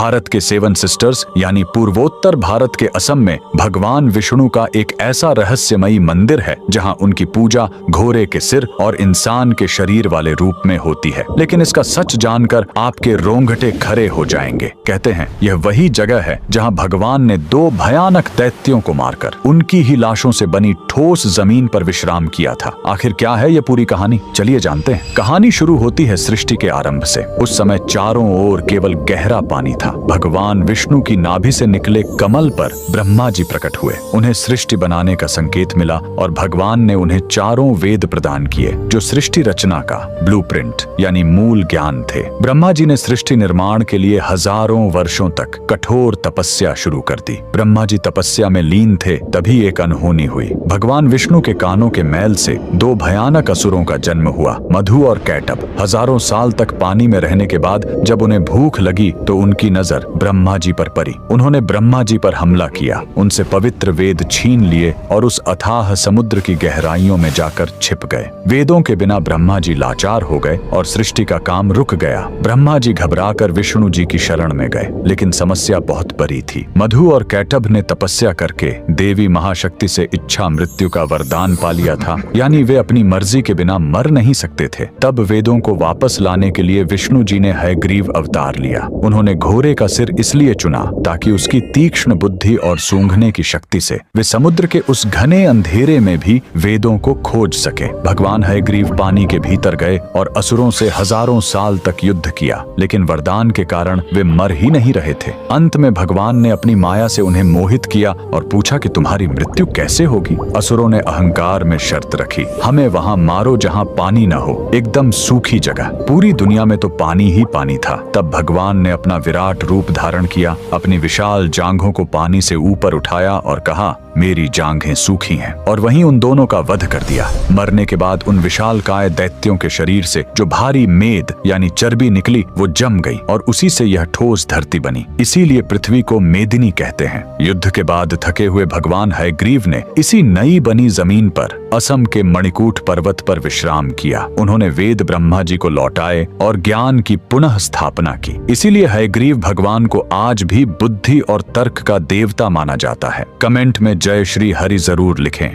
भारत के seven sisters यानी पूर्वोत्तर भारत के असम में भगवान विष्णु का एक ऐसा रहस्यमयी मंदिर है जहां उनकी पूजा घोड़े के सिर और इंसान के शरीर वाले रूप में होती है। लेकिन इसका सच जानकर आपके रोंगटे खड़े हो जाएंगे। कहते हैं यह वही जगह है जहां भगवान ने 2 भयानक दैत्यों को मारकर उनकी ही लाशों से बनी ठोस जमीन पर विश्राम किया था। आखिर क्या है यह पूरी कहानी, चलिए जानते हैं। कहानी शुरू होती है सृष्टि के आरंभ से। उस समय चारों ओर केवल गहरा पानी था। भगवान विष्णु की नाभि से निकले कमल पर ब्रह्मा जी प्रकट हुए। उन्हें सृष्टि बनाने का संकेत मिला और भगवान ने उन्हें चारों वेद प्रदान किए जो सृष्टि रचना का ब्लूप्रिंट यानी मूल ज्ञान थे। ब्रह्मा जी ने सृष्टि निर्माण के लिए हजारों वर्षों तक कठोर तपस्या शुरू कर दी। ब्रह्मा जी तपस्या में लीन थे, तभी एक अनहोनी हुई। भगवान विष्णु के कानों के मैल से 2 भयानक असुरों का जन्म हुआ, मधु और कैटभ। हजारों साल तक पानी में रहने के बाद जब उन्हें भूख लगी तो उनकी नजर ब्रह्मा जी पर पड़ी। उन्होंने ब्रह्मा जी पर हमला किया, उनसे पवित्र वेद छीन लिए और उस अथाह समुद्र की गहराइयों में जाकर छिप गए। वेदों के बिना ब्रह्मा जी लाचार हो गए और सृष्टि का काम रुक गया। ब्रह्मा जी घबराकर विष्णु जी की शरण में गए, लेकिन समस्या बहुत बड़ी थी। मधु और कैटभ ने तपस्या करके देवी महाशक्ति से इच्छा मृत्यु का वरदान पा लिया था, यानी वे अपनी मर्जी के बिना मर नहीं सकते थे। तब वेदों को वापस लाने के लिए विष्णु जी ने हयग्रीव अवतार लिया। उन्होंने घोड़े का सिर इसलिए चुना ताकि उसकी तीक्ष्ण बुद्धि और सूंघने की शक्ति से वे समुद्र के उस घने अंधेरे में भी वेदों को खोज सके। भगवान हयग्रीव पानी के भीतर गए और असुरों से हजारों साल तक युद्ध किया, लेकिन वरदान के कारण वे मर ही नहीं रहे थे। अंत में भगवान ने अपनी माया से उन्हें मोहित किया और पूछा कि तुम्हारी मृत्यु कैसे होगी। असुरों ने अहंकार में शर्त रखी, हमें वहां मारो जहां पानी न हो, एकदम सूखी जगह। पूरी दुनिया में तो पानी ही पानी था। तब भगवान ने अपना विराट रूप धारण किया, अपनी विशाल जांघों को पानी से ऊपर उठाया और कहा, मेरी जांघें सूखी हैं, और वहीं उन दोनों का वध कर दिया। मरने के बाद उन विशालकाय दैत्यों के शरीर से जो भारी मेद यानी चर्बी निकली वो जम गई और उसी से यह ठोस धरती बनी। इसीलिए पृथ्वी को मेदिनी कहते हैं। युद्ध के बाद थके हुए भगवान हयग्रीव ने इसी नई बनी जमीन पर असम के मणिकूट पर्वत पर विश्राम किया। उन्होंने वेद ब्रह्मा जी को लौटाए और ज्ञान की पुनः स्थापना की। इसीलिए हयग्रीव भगवान को आज भी बुद्धि और तर्क का देवता माना जाता है। कमेंट में जय श्री हरि जरूर लिखें।